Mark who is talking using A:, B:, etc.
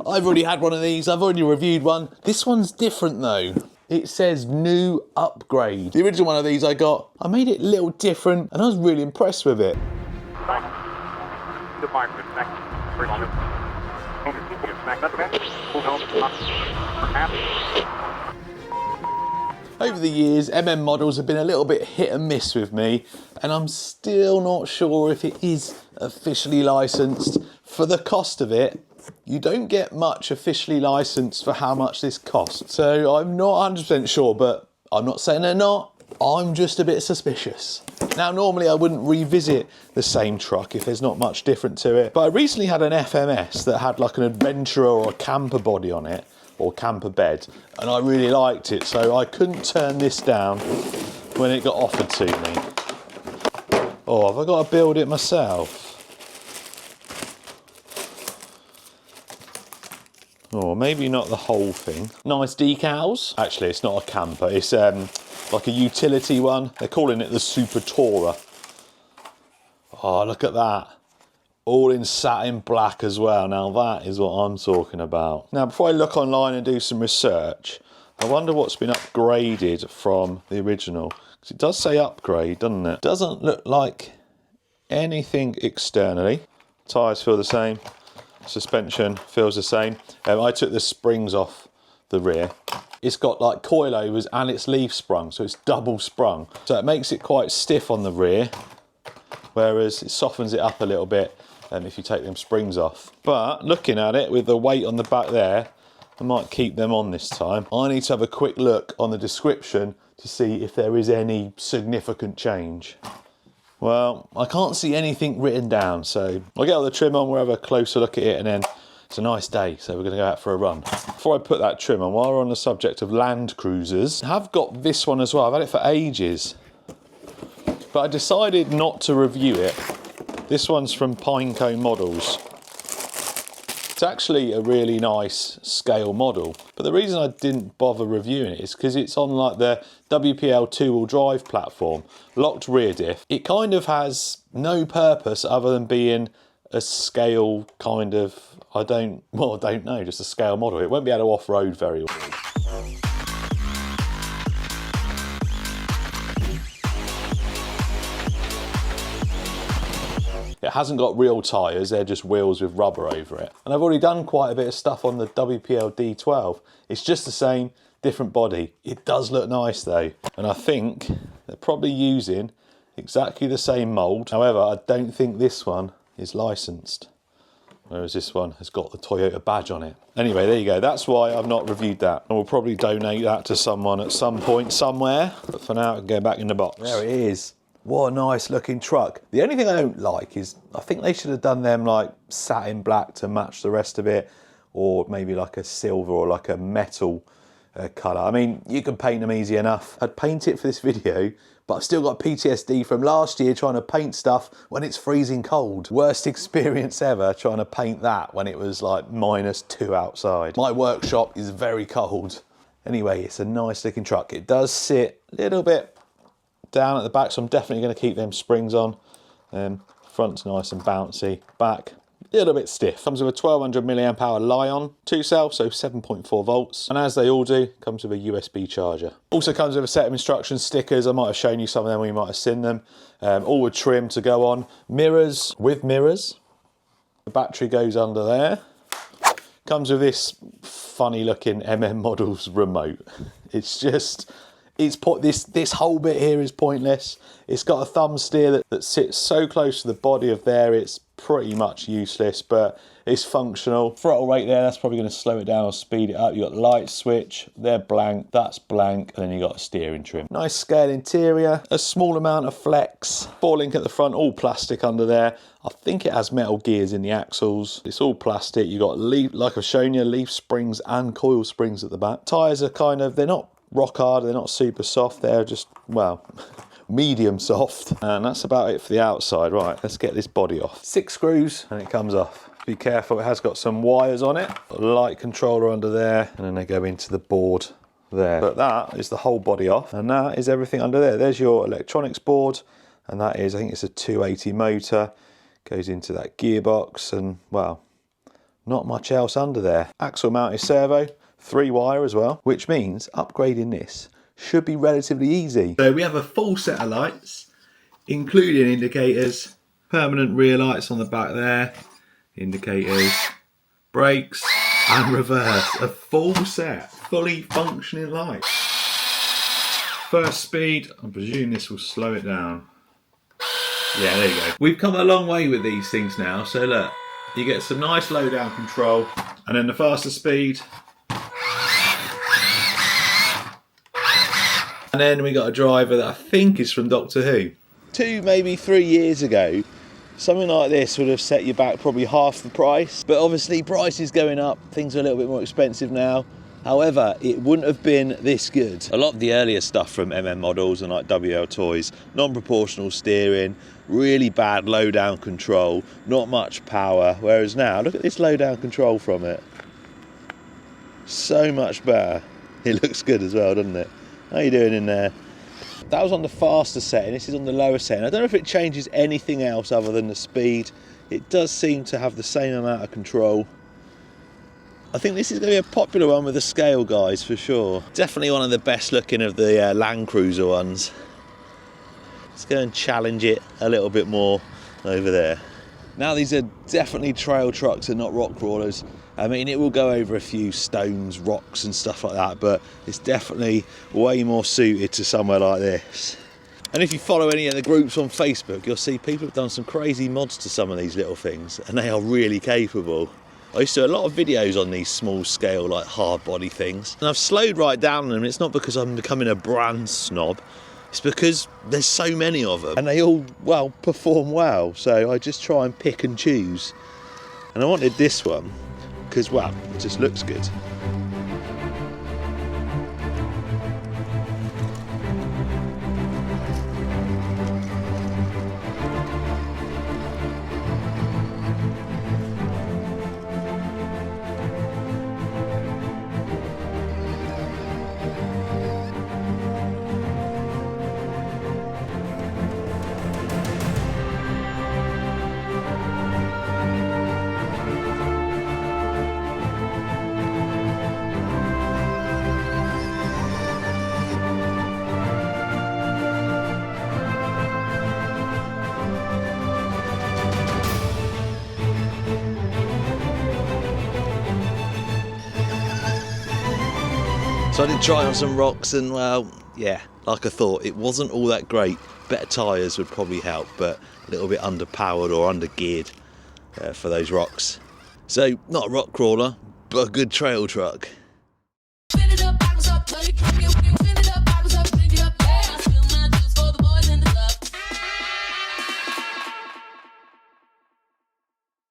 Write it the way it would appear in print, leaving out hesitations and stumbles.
A: I've already had one of these, I've already reviewed one. This one's different though. It says new upgrade. The original one of these I got, I made it a little different and I was really impressed with it. Over the years, models have been a little bit hit and miss with me, and I'm still not sure if it is officially licensed. For the cost of it, you don't get much officially licensed for how much this costs. So I'm not 100% sure, but I'm not saying they're not. I'm just a bit suspicious. Now, normally I wouldn't revisit the same truck if there's not much different to it, but I recently had an FMS that had like an adventurer or a camper body on it, or camper bed, and I really liked it, so I couldn't turn this down when it got offered to me. Oh, have I got to build it myself? Or maybe not the whole thing. Nice decals. Actually, it's not a camper, it's like a utility one. They're calling it the Super Tourer. Oh, look at that. All in satin black as well. Now that is what I'm talking about. Now, before I look online and do some research, I wonder what's been upgraded from the original. Because it does say upgrade, doesn't it? Doesn't look like anything externally. Tyres feel the same. Suspension feels the same. I took the springs off the rear. It's got like coilovers and it's leaf sprung, so it's double sprung. So it makes it quite stiff on the rear, whereas it softens it up a little bit if you take them springs off. But looking at it with the weight on the back there, I might keep them on this time. I need to have a quick look on the description to see if there is any significant change. Well, I can't see anything written down, so I'll get all the trim on, we'll have a closer look at it, and then it's a nice day, so we're going to go out for a run. Before I put that trim on, while we're on the subject of Land Cruisers, I have got this one as well. I've had it for ages, but I decided not to review it. This one's from Pinecone Models. It's actually a really nice scale model, but the reason I didn't bother reviewing it is because it's on like the WPL two-wheel drive platform, locked rear diff. It kind of has no purpose other than being a scale kind of, I don't know, just a scale model. It won't be able to off-road very well. It hasn't got real tyres, they're just wheels with rubber over it. And I've already done quite a bit of stuff on the WPL D12. It's just the same, different body. It does look nice though. And I think they're probably using exactly the same mould. However, I don't think this one is licensed, whereas this one has got the Toyota badge on it. Anyway, there you go. That's why I've not reviewed that. And we'll probably donate that to someone at some point somewhere. But for now, it can go back in the box. There it is. What a nice looking truck. The only thing I don't like is I think they should have done them like satin black to match the rest of it, or maybe like a silver or like a metal colour. I mean, you can paint them easy enough. I'd paint it for this video, but I've still got PTSD from last year trying to paint stuff when it's freezing cold. Worst experience ever trying to paint that when it was like -2 outside. My workshop is very cold. Anyway, it's a nice looking truck. It does sit a little bit down at the back, so I'm definitely going to keep them springs on. Front's nice and bouncy. Back, a little bit stiff. Comes with a 1200 milliamp hour Li-on 2-cell, so 7.4 volts. And as they all do, comes with a USB charger. Also comes with a set of instruction stickers. I might have shown you some of them, or you might have seen them. All with trim to go on. Mirrors with mirrors. The battery goes under there. Comes with this funny looking Models remote. It's just, this whole bit here is pointless. It's got a thumb steer that sits so close to the body of there, it's pretty much useless, but it's functional. Throttle rate there, that's probably going to slow it down or speed it up. You've got the light switch, they're blank, that's blank, and then you've got a steering trim. Nice scale interior, a small amount of flex, 4-link at the front, all plastic under there. I think it has metal gears in the axles. It's all plastic. You've got leaf, like I've shown you, leaf springs and coil springs at the back. Tyres are kind of, they're not rock hard, they're not super soft, they're just, well, medium soft. And that's about it for the outside. Right, let's get this body off. 6 screws and it comes off. Be careful, it has got some wires on it. A light controller under there, and then they go into the board there. But that is the whole body off, and that is everything under there. There's your electronics board, and that is, I think it's a 280 motor. Goes into that gearbox, and well, not much else under there. Axle mounted servo, 3-wire as well, which means upgrading this should be relatively easy. So we have a full set of lights, including indicators, permanent rear lights on the back there, indicators, brakes and reverse. A full set, fully functioning lights. First speed, I presume this will slow it down. Yeah, there you go. We've come a long way with these things now, so look, you get some nice low down control, and then the faster speed. And then we got a driver that I think is from Doctor Who. 2, maybe 3 years ago, something like this would have set you back probably half the price. But obviously prices going up, things are a little bit more expensive now. However, it wouldn't have been this good. A lot of the earlier stuff from MM models and like WL toys, non-proportional steering, really bad low down control, not much power. Whereas now, look at this low down control from it. So much better. It looks good as well, doesn't it? How you doing in there? That was on the faster setting, this is on the lower setting. I don't know if it changes anything else other than the speed. It does seem to have the same amount of control. I think this is going to be a popular one with the scale guys for sure. Definitely one of the best looking of the Land Cruiser ones. Let's go and challenge it a little bit more over there. Now these are definitely trail trucks and not rock crawlers. I mean, it will go over a few stones, rocks and stuff like that, but it's definitely way more suited to somewhere like this. And if you follow any of the groups on Facebook, you'll see people have done some crazy mods to some of these little things, and they are really capable. I used to do a lot of videos on these small scale, like hard body things, and I've slowed right down on them. It's not because I'm becoming a brand snob, it's because there's so many of them, and they all, well, perform well, so I just try and pick and choose. And I wanted this one, because, well, it just looks good. So I did try on some rocks and, well, yeah, like I thought, it wasn't all that great. Better tyres would probably help, but a little bit underpowered or under-geared for those rocks. So, not a rock crawler, but a good trail truck.